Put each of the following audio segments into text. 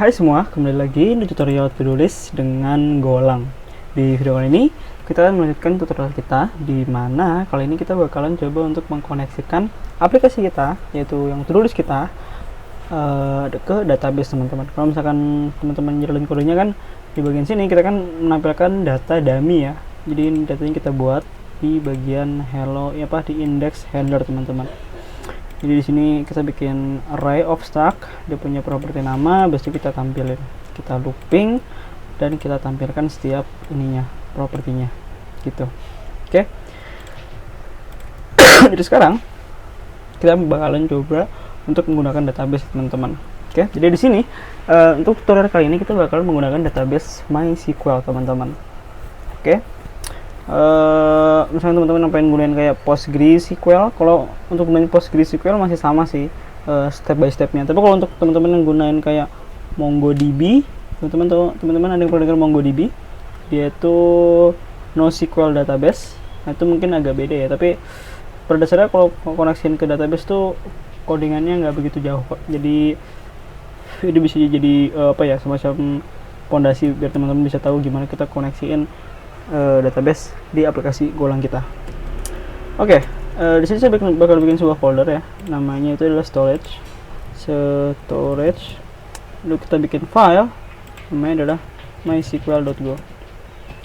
Hai semua, kembali lagi di tutorial to-do list dengan Golang. Di video kali ini kita akan melanjutkan tutorial kita, di mana kali ini kita bakalan coba untuk mengkoneksikan aplikasi kita, yaitu yang to-do list kita, ke database teman-teman. Kalau misalkan teman-teman jalanin kodenya kan di bagian sini kita kan menampilkan data dummy ya. Jadi datanya kita buat di bagian hello, ya apa, di index handler teman-teman. Jadi di sini kita bikin array of stack, dia punya properti nama, habis itu kita tampilin, kita looping dan kita tampilkan setiap ininya, propertinya, gitu. Oke. Jadi sekarang kita bakalan coba untuk menggunakan database teman-teman. Oke. Jadi di sini untuk tutorial kali ini kita bakalan menggunakan database MySQL teman-teman. Oke. Misalnya teman-teman pengen gunain kayak PostgreSQL, kalau untuk gunain PostgreSQL masih sama sih step by stepnya. Tapi kalau untuk teman-teman yang gunain kayak MongoDB, teman-teman ada yang pernah dengar MongoDB, dia itu NoSQL database. Nah, itu mungkin agak beda ya, tapi pada dasarnya kalau koneksiin ke database tuh codingannya nggak begitu jauh kok. Jadi ini bisa jadi semacam fondasi biar teman-teman bisa tahu gimana kita koneksiin database di aplikasi Golang kita. Oke, di sini saya bakal bikin sebuah folder ya, namanya itu adalah storage. Lalu kita bikin file, namanya adalah mysql.go,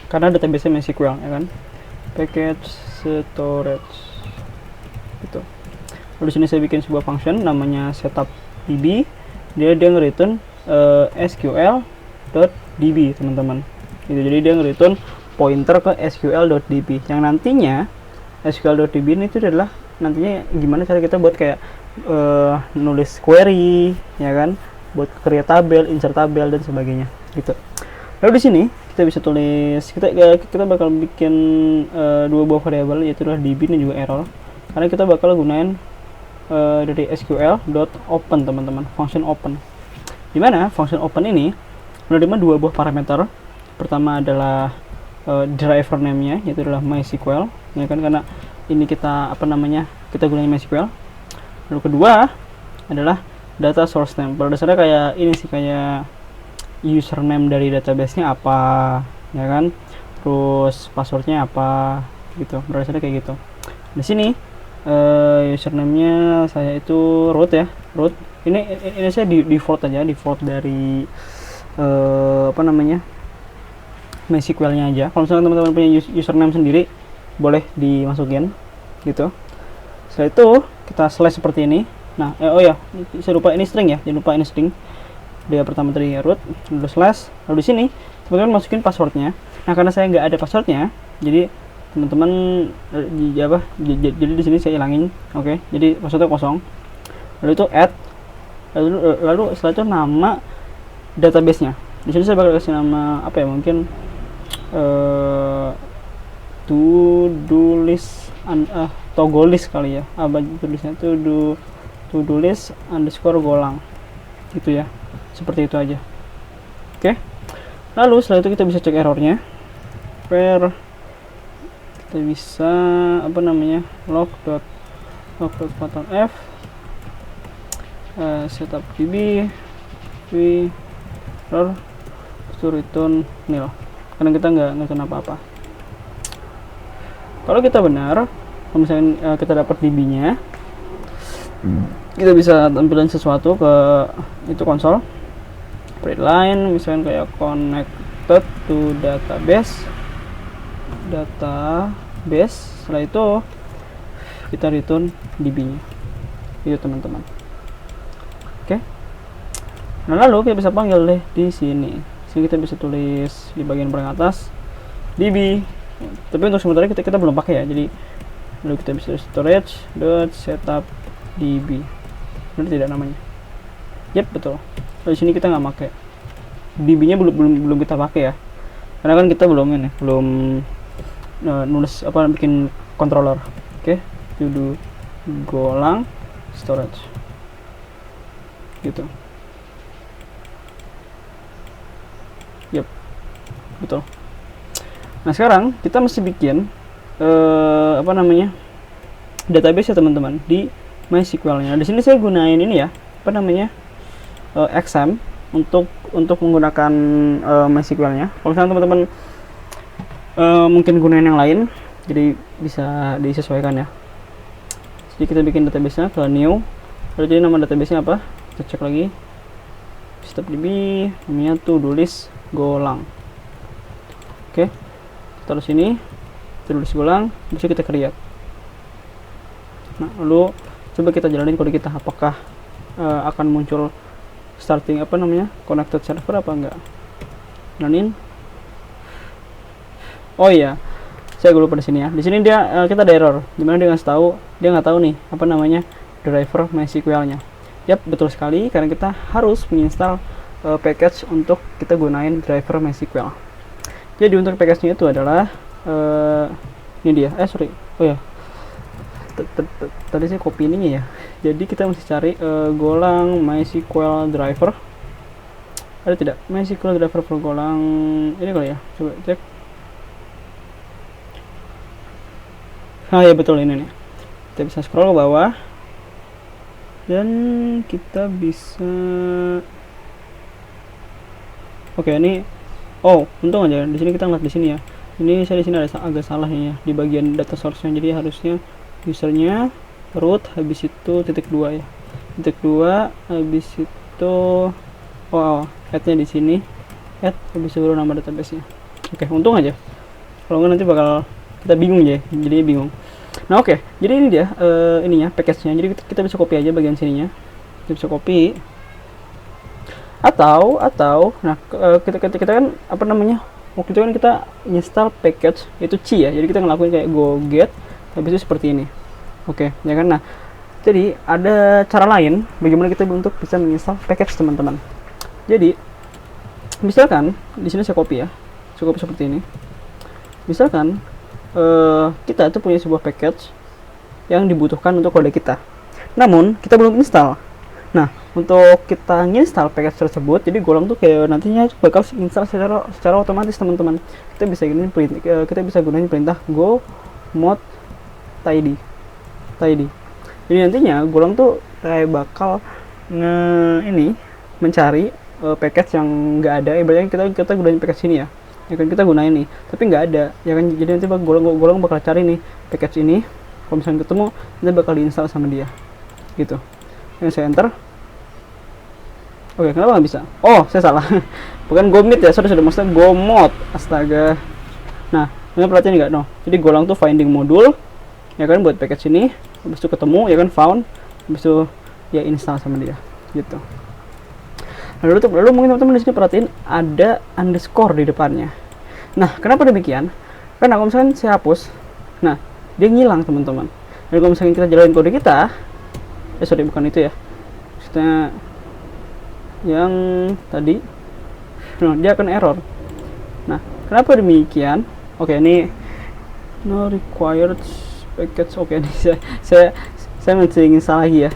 karena database MySQL ya kan. Package storage, gitu. Lalu di sini saya bikin sebuah function namanya setupdb, dia nge-return sql.db teman-teman. Gitu, jadi dia nge-return pointer ke sql.db yang nantinya sql.db ini itu adalah nantinya gimana cara kita buat kayak nulis query ya kan, buat create tabel, insert tabel dan sebagainya gitu. Lalu di sini kita bisa tulis, kita bakal bikin dua buah variabel, yaitu adalah db dan juga error, karena kita bakal gunain dari sql.open teman-teman, function open, dimana function open ini menerima dua buah parameter. Pertama adalah driver name-nya, yaitu adalah MySQL ya kan, karena ini kita kita gunain MySQL. Lalu kedua adalah data source name, pada dasarnya kayak ini sih, kayak username dari database-nya apa ya kan, terus passwordnya apa gitu, pada dasarnya kayak gitu. Di sini username-nya saya itu root ya, root. Ini saya default aja, default dari MySQL-nya aja. Kalau misalnya teman-teman punya username sendiri, boleh dimasukin gitu. Setelah itu kita slash seperti ini. Nah, saya lupa ini string ya, jangan lupa ini string. Dia pertama tadi root, lalu slash, lalu di sini teman-teman masukin passwordnya. Nah, karena saya nggak ada passwordnya, jadi teman-teman jadi di sini saya hilangin. Oke, jadi passwordnya kosong. Lalu itu add, lalu setelah itu nama database-nya. Di sini saya bakal kasih nama apa ya, mungkin to-do list toggle list kali ya, tulisnya to-do list underscore Golang gitu ya, seperti itu aja. Oke. Lalu setelah itu kita bisa cek errornya, kita bisa log.pattern f setupdb error to return nil, karena kita nggak return apa-apa. Kalau kita benar, kalau misalnya kita dapat db-nya, kita bisa tampilin sesuatu ke itu konsol, print line, misalnya kayak connected to database. Setelah itu kita return db-nya, itu teman-teman. Oke. Nah, lalu kita bisa panggil deh di sini. Sini kita bisa tulis di bagian paling atas db. Tapi untuk sementara kita belum pakai ya. Jadi lalu kita bisa storage.setupdb. Benar tidak namanya? Yap, betul. Di sini kita nggak pakai. db-nya belum kita pakai ya. Karena kan kita belum nulis bikin controller. Oke, to Golang storage. Gitu. Yap, betul. Nah, sekarang kita mesti bikin database ya teman-teman di MySQL-nya. Di sini saya gunain ini ya, XAMPP untuk untuk menggunakan MySQL-nya. Kalau misalnya teman-teman mungkin gunain yang lain, jadi bisa disesuaikan ya. Jadi kita bikin database-nya ke new. Lalu jadi nama database-nya apa? Kita cek lagi. StepDB, namanya to-do list Golang. Oke. Taruh sini. To-do list Golang, bisa kita create. Nah, lalu coba kita jalanin kode kita, apakah akan muncul starting connected server apa enggak. Jalanin. Oh iya, saya lupa di sini ya. Di sini kita ada error, dimana dia nggak tahu nih driver MySQL-nya. Yap, betul sekali, karena kita harus menginstal package untuk kita gunain driver MySQL. Jadi untuk package-nya itu adalah ini dia. Oh ya, tadi saya copy ini ya. Jadi kita mesti cari Golang MySQL driver. Ada tidak MySQL driver for Golang ini kali ya? Coba cek. Ya betul, ini nih. Kita bisa scroll ke bawah dan kita bisa ini. Oh, untung aja di sini kita ngeliat di sini ya. Ini saya di sini ada agak salah ya di bagian data source-nya. Jadi harusnya usernya root, habis itu .2 ya. .2 habis itu add-nya di sini. Add habis itu baru nama database-nya. Oke, untung aja. Kalau nggak nanti bakal kita bingung ya. Jadi bingung. Nah, jadi ini dia ininya package-nya. Jadi kita bisa copy aja bagian sininya. Kita bisa copy. Atau kita kan waktu itu kan kita install package itu C ya. Jadi kita ngelakuin kayak go get habis itu seperti ini. Ya kan. Nah, jadi ada cara lain bagaimana kita untuk bisa menginstal package, teman-teman. Jadi misalkan di sini saya copy ya. Saya copy seperti ini. Misalkan kita tuh punya sebuah package yang dibutuhkan untuk kode kita. Namun kita belum install. Nah, untuk kita install package tersebut, jadi Golang tuh kayak nantinya bakal install secara otomatis, teman-teman. Kita bisa gunain perintah go mod tidy. Jadi nantinya Golang tuh kayak bakal mencari package yang nggak ada. Ibaratnya kita gunain package ini ya. Ya kan kita gunain nih, tapi nggak ada. Ya kan, jadi nanti Golang bakal cari nih package ini. Kalau misalnya ketemu, nanti bakal diinstal sama dia. Gitu. Yang saya enter. Kenapa nggak bisa? Oh, saya salah. Bukan gomit ya, sudah maksudnya gomod. Astaga. Nah, ini perhatian nggak? No. Jadi Golang tuh finding modul, ya kan, buat package ini. Habis itu ketemu, ya kan, found. Habis itu ya install sama dia. Gitu. Lalu mungkin teman-teman di sini perhatiin ada underscore di depannya. Nah, kenapa demikian? Karena kalau misalkan saya hapus, nah dia ngilang, teman-teman. Dan kalau misalkan kita jalanin kode kita, bukan itu ya. Maksudnya yang tadi, dia akan error. Nah, kenapa demikian? Ini no required package. Ini saya mesti install lagi ya.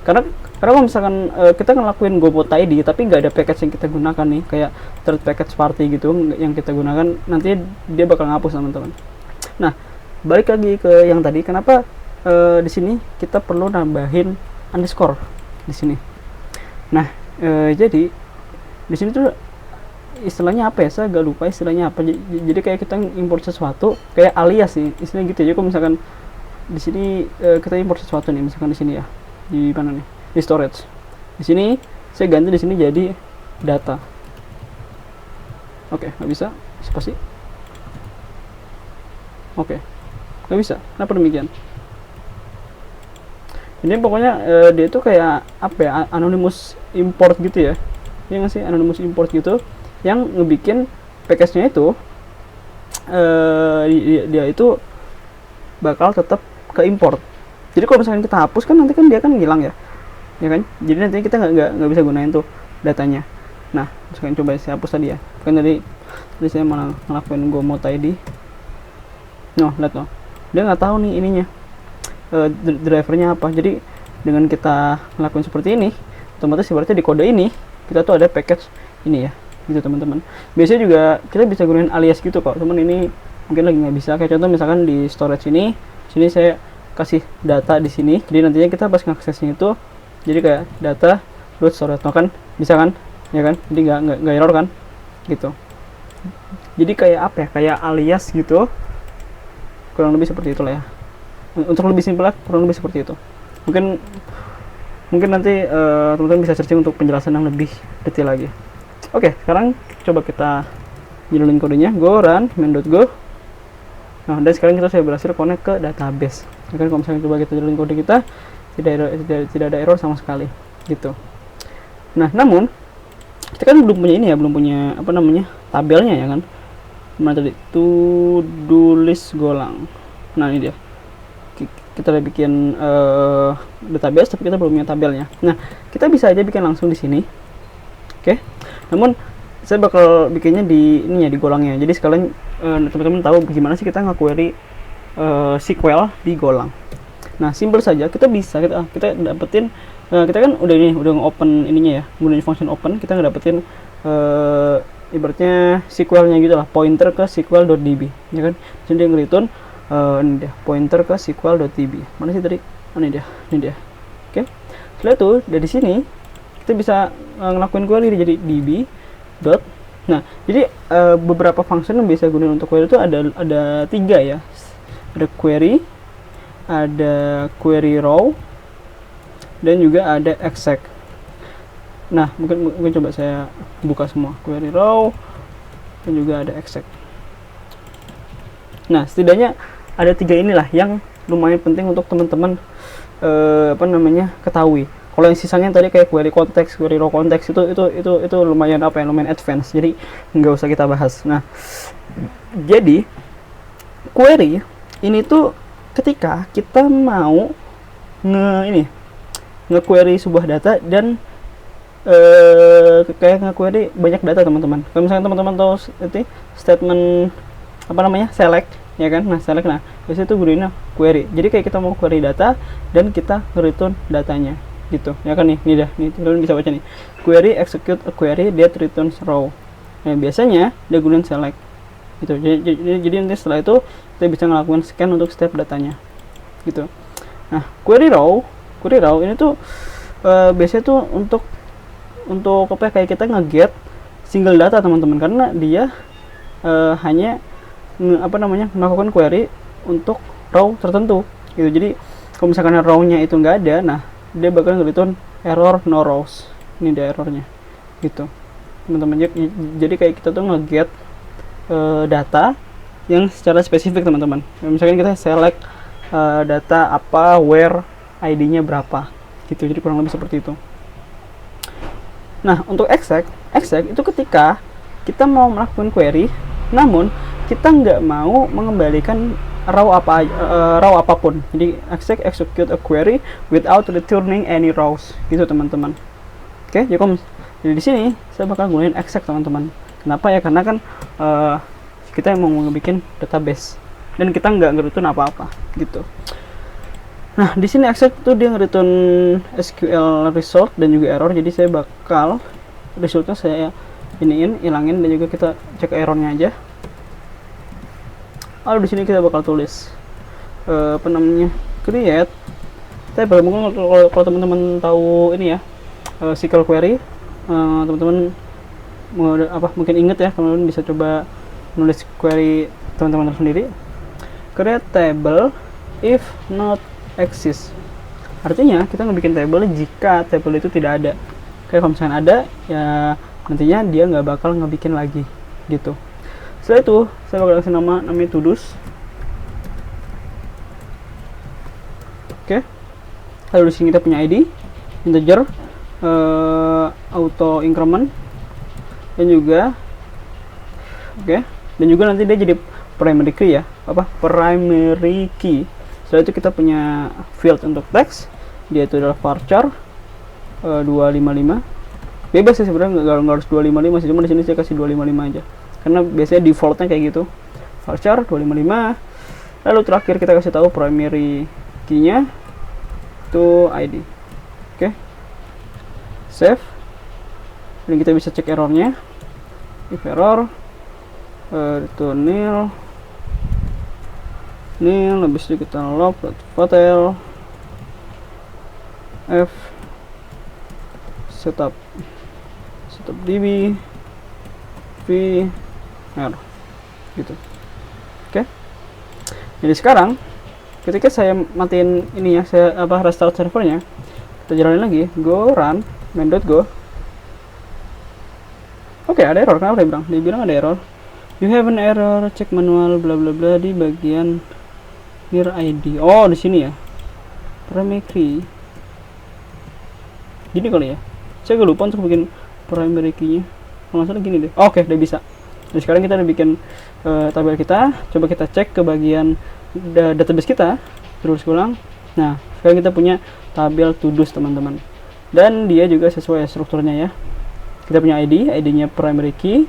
Karena kalau misalkan kita ngelakuin go mod tidy tapi nggak ada package yang kita gunakan nih, kayak third package party gitu yang kita gunakan, nanti dia bakal ngapus, teman-teman. Nah, balik lagi ke yang tadi, kenapa di sini kita perlu nambahin underscore di sini. Nah, jadi di sini tuh istilahnya apa ya? Saya agak lupa istilahnya apa. Jadi kayak kita import sesuatu kayak alias sih, istilahnya gitu. Jadi kalau misalkan di sini kita import sesuatu nih, misalkan di sini ya, di mana nih? Di storage. Di sini saya ganti di sini jadi data. Nggak bisa. Spasi. Nggak bisa. Kenapa demikian? Ini pokoknya dia itu kayak apa ya? Anonymous import gitu ya. Ini nggak sih, anonymous import gitu yang ngebikin package-nya itu dia itu bakal tetap ke import. Jadi kalau misalnya kita hapus kan nanti kan dia kan hilang ya. Ya kan, jadi nanti kita nggak bisa gunain tuh datanya. Nah, misalkan coba saya hapus tadi ya, kan tadi saya malah ngelakuin go mod tidy. Lihat dia nggak tahu nih ininya drivernya apa. Jadi dengan kita ngelakuin seperti ini, otomatis berarti di kode ini kita tuh ada package ini ya, gitu, teman-teman. Biasanya juga kita bisa gunain alias gitu kok, teman. Ini mungkin lagi nggak bisa. Kayak contoh misalkan di storage sini saya kasih data di sini, jadi nantinya kita pas ngaksesnya itu jadi kayak data storage, kan bisa kan, ya kan, jadi nggak error kan, gitu. Jadi kayak apa ya, kayak alias gitu, kurang lebih seperti itulah ya. Untuk lebih simpel kurang lebih seperti itu. Mungkin nanti teman-teman bisa searching untuk penjelasan yang lebih detail lagi. Oke, sekarang coba kita jalanin kodenya. Go run main.go. Nah, dan sekarang kita sudah berhasil connect ke database. Ya kan, kalau misalnya coba kita jalanin kode kita, tidak ada error sama sekali, gitu. Nah, namun kita kan belum punya ini ya, belum punya apa namanya, tabelnya ya kan. Mana tadi, to do list Golang. Nah, ini dia. Kita udah bikin database, tapi kita belum punya tabelnya. Nah, kita bisa aja bikin langsung di sini. Oke. Namun saya bakal bikinnya di ini ya, di Golangnya. Jadi sekalian teman-teman tahu gimana sih kita nge-query SQL di Golang. Nah, simple saja, kita bisa kita dapetin kita kan udah nge-open ininya ya, menggunakan function open, kita ngedapetin ibaratnya SQL-nya gitu lah, pointer ke SQL.db, ya kan. Jadi dia nge-return ini dia, pointer ke SQL.db. Mana sih tadi? Ini dia. Oke. Setelah itu dari sini kita bisa ngelakuin query jadi db dot. Nah, jadi beberapa function yang bisa gunain untuk query itu ada 3 ya. Ada query, ada query row, dan juga ada exec. Nah, mungkin coba saya buka semua, query row dan juga ada exec. Nah, setidaknya ada 3 inilah yang lumayan penting untuk teman-teman ketahui. Kalau yang sisanya tadi kayak query konteks, query row konteks itu lumayan lumayan advance. Jadi nggak usah kita bahas. Nah, jadi query ini tuh ketika kita mau nge-query sebuah data dan kayak nge-query banyak data, teman-teman. Kalau misalnya teman-teman tahu itu statement select, ya kan. Nah, select, nah biasanya itu gunainnya query. Jadi kayak kita mau query data dan kita return datanya, gitu ya kan. Nih teman-teman bisa baca nih, query execute a query that returns row. Nah, biasanya dia gunain select gitu. Jadi nanti setelah itu kita bisa ngelakuin scan untuk setiap datanya, gitu. Nah, query row ini tuh biasanya tuh untuk apa, kayak kita nge-get single data, teman-teman, karena dia hanya melakukan query untuk row tertentu, gitu. Jadi kalau misalkan row-nya itu nggak ada, nah dia bakal nge-return error no rows. Ini dia errornya, gitu, teman-teman. Jadi kayak kita tuh nge-get data yang secara spesifik, teman-teman. Misalkan kita select data apa, where, ID-nya berapa, gitu. Jadi kurang lebih seperti itu. Nah, untuk exec itu ketika kita mau melakukan query, namun kita nggak mau mengembalikan row apapun. Jadi execute a query without returning any rows, gitu, teman-teman. Oke, jadi di sini saya bakal gunain exec, teman-teman. Kenapa ya? Karena kan kita mau bikin database dan kita nggak nge-return apa-apa, gitu. Nah, di sini exec tuh dia nge-return SQL result dan juga error. Jadi saya bakal resultnya saya hilangin dan juga kita cek errornya aja. Lalu di sini kita bakal tulis create table. Mungkin kalau teman-teman tahu ini ya, SQL query, teman-teman mungkin inget ya, teman-teman bisa coba nulis query teman-teman sendiri. Create table if not exist. Artinya kita ngebikin table jika table itu tidak ada. Kayak kalau misalnya ada, ya nantinya dia nggak bakal ngebikin lagi, gitu. Setelah itu saya bakal kasih namanya todos. Oke. Lalu di sini kita punya ID, integer, auto increment, dan juga dan juga nanti dia jadi primary key ya, primary key. Setelah itu kita punya field untuk text, dia itu adalah varchar 255. Bebas sih sebenarnya, nggak harus 255 sih, cuma di sini saya kasih 255 aja karena biasanya defaultnya kayak gitu, varchar 255. Lalu terakhir kita kasih tahu primary key-nya itu ID. Oke. Save. Dan kita bisa cek errornya. If error return nil, habis itu kita log hotel f setup. stop db v error gitu. Oke. Jadi sekarang ketika saya matiin ini ya, saya restart servernya, kita jalanin lagi, go run main.go. Oke, ada error. Kenapa dia bilang? Dia bilang ada error. You have an error, cek manual bla bla bla di bagian near ID. Oh, di sini ya. Primary key. Gini kali ya. Saya agak lupa untuk bikin primary key-nya. Kalau nggak salah gini deh. Oke, udah bisa. Jadi sekarang kita udah bikin tabel kita. Coba kita cek ke bagian database kita. Terus ulang. Nah, sekarang kita punya tabel to-dos, teman-teman. Dan dia juga sesuai strukturnya ya. Kita punya ID-nya primary key,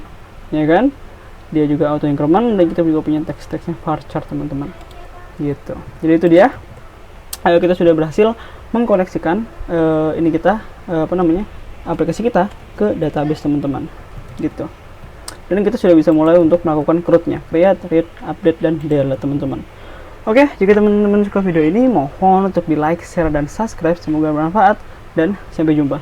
ya kan? Dia juga auto increment, dan kita juga punya teks-teksnya varchar, teman-teman. Gitu. Jadi itu dia. Ayo, kita sudah berhasil mengkoneksikan ini kita aplikasi kita ke database, teman-teman. Gitu. Dan kita sudah bisa mulai untuk melakukan CRUD-nya, create, read, update, dan delete, teman-teman. Oke, jika teman-teman suka video ini, mohon untuk di like, share, dan subscribe. Semoga bermanfaat, dan sampai jumpa.